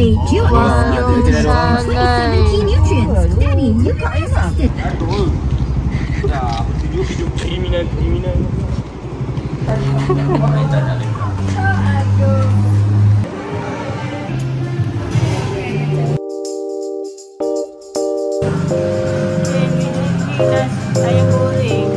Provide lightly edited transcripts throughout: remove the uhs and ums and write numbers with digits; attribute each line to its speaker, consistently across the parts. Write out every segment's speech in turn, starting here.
Speaker 1: Today, Jill adds milk to strong 27 key nutrients. Daddy, you got exhausted.
Speaker 2: Hidup kriminal.
Speaker 3: Ayam goreng.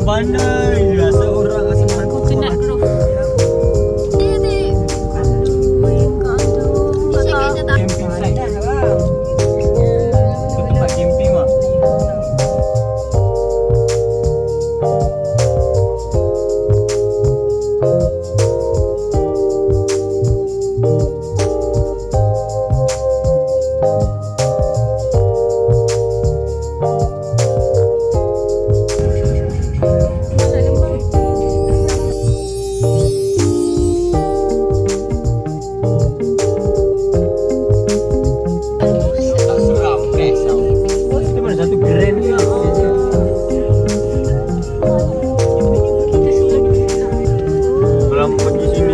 Speaker 2: Pandai rasa orang kasi makan
Speaker 3: Coconut grove.
Speaker 2: camping site. Itu tempat camping mah.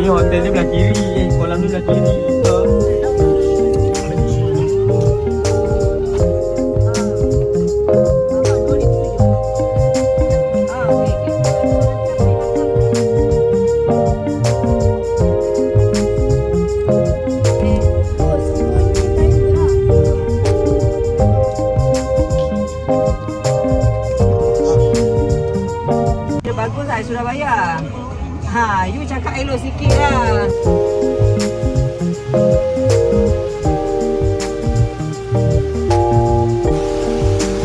Speaker 2: Hotel dia belah kiri, kolam dia belah kiri.
Speaker 4: Dia bagus lah Surabaya. Ha, you cakap elok sikit lah.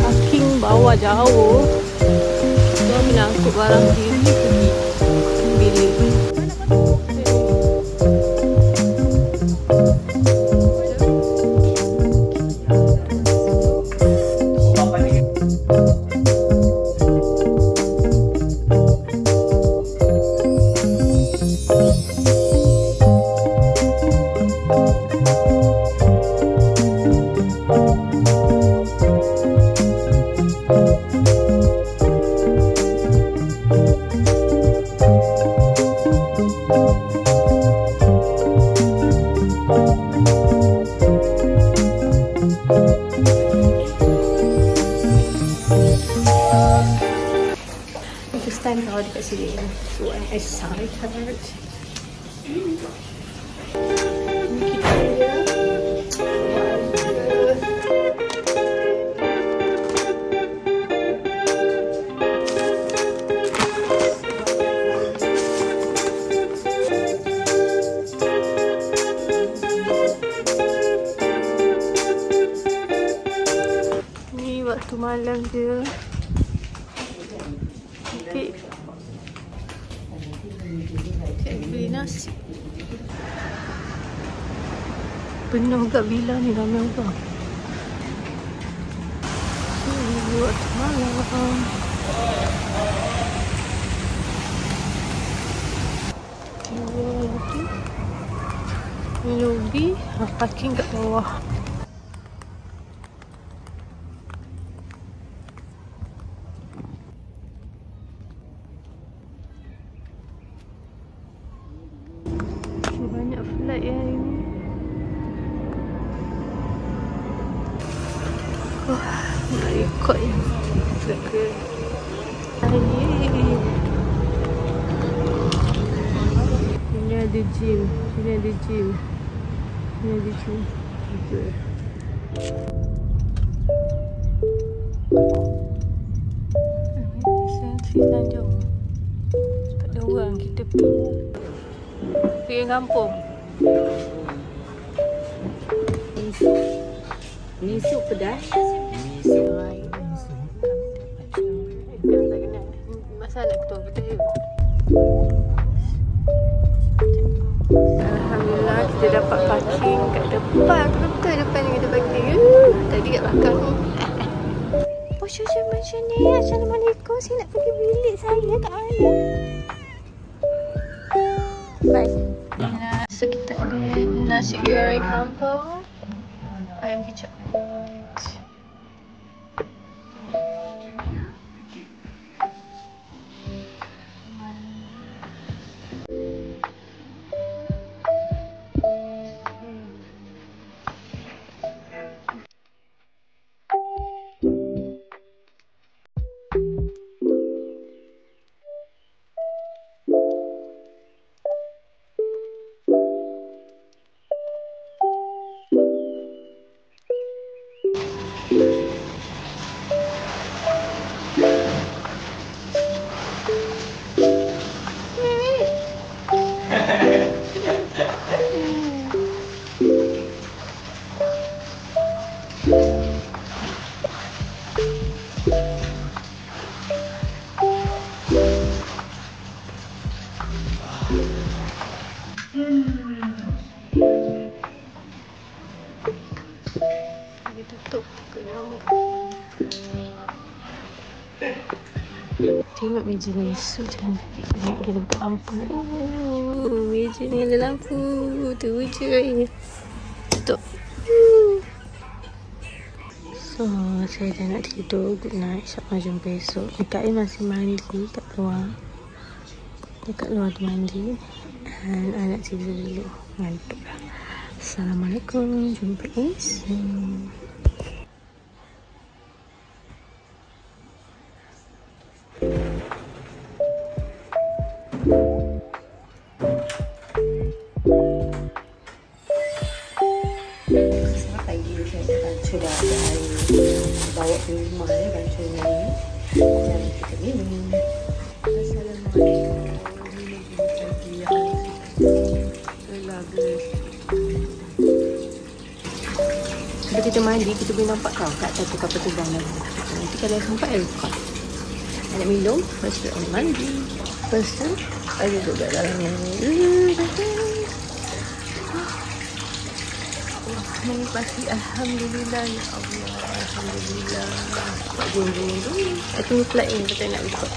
Speaker 3: Parking bawah jauh. Kita nak angkut barang diri pergi bilik. First time tau dekat sini. So I'm excited. Ni kita dia. Ni waktu malam dia. Cik beli nasi. Penuh kat villa ni, ramai orang. Buat malam. Ni lobby, parking kat bawah. Banyak flight ya hari ni. Nak rekod ni. Sini ada gym. Sini ada gym. Sini ada gym. Okay. Sini Tanjung. Cepat ada orang kita pergi kampung. Miso pedas.
Speaker 2: Miso.
Speaker 3: Masalah ketua betul. Alhamdulillah kita dapat parking kat depan. Betul depan kita parking. Tadi kat belakang ni. Bonjour macam ni. Assalamualaikum. Saya nak pergi bilik saya kat mana? Bye. So kita ada nasi goreng kampung, ayam kicap. Dia tutup ke nyamuk. Tengok meja ni so cantik. Tengok dia buka lampu. Meja ni ada lampu. Tu je. Tutup. So saya dah nak tidur. Good night. InsyaAllah jumpa esok. Dekat ni masih mandi kat luar. Dekat luar tu mandi. Dan I nak tidur dulu. Ngantuk dah. Assalamualaikum. Jumpa esok. Sudah ada air bawa ke rumah ya, bancunya ni. Jadi kita minum. Assalamualaikum. Kalau kita mandi, kita boleh nampak kau kat atas kapal terbang lagi. Nanti kalau sampai air buka. Nak minum, lepas tu mandi. Lepas tu, air duduk kat dalam ni. Menikmati. Alhamdulillah ya Allah. Alhamdulillah. Buat jom-jom dulu. I tunggu flight ni kita nak record.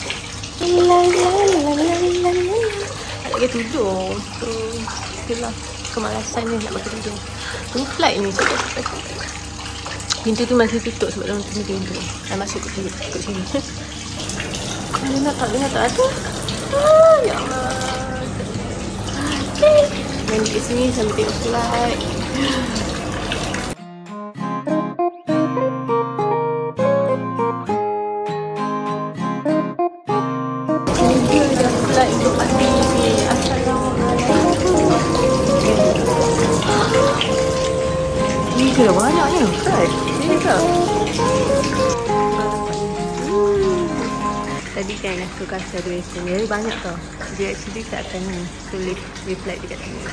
Speaker 3: Tak lagi tidur. So itulah kemalasan ni nak pakai tidur. Tunggu flight ni sebab pintu tu masih tutup sebab dalam tunggu pintu. Dah masuk ke sini. Dia nak tak ada. Ya Allah. Main kat sini sambil tengok flight. Dah banyaknya kan? Ini ke? Tadi kan aku kasih duration dia banyak tau. Dia actually tak akan tulis reply dekat sini.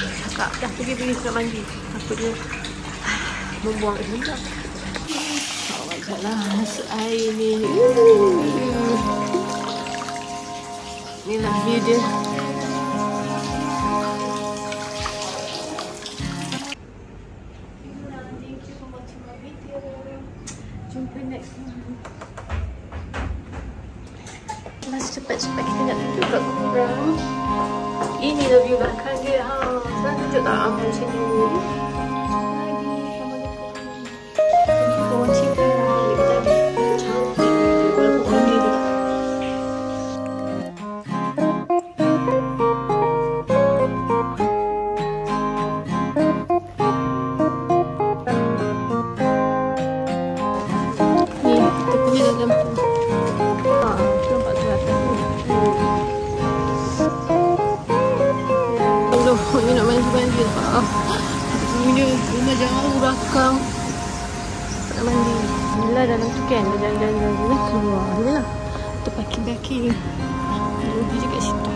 Speaker 3: Cakap dah pergi nak mandi. Aku dia membuang kat sini tak? Sekejaplah masuk air ni. Inilah view dia. Jumpa next one. Cepat-cepat kita nak tunjuk kat korang. Inilah view belakang dia. Saya tunjuk tak macam ni. Ni nak mandi-mandi lah. Punya rumah jauh belakang. Tak nak mandi. Inilah dalam tu kan. Jalan-jalan keluar. Inilah. Tu parking-parking. Rugi je kat situ.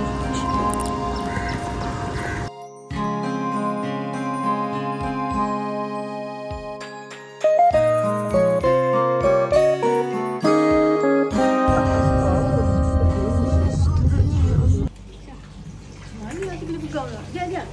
Speaker 3: Buka lah. Dia.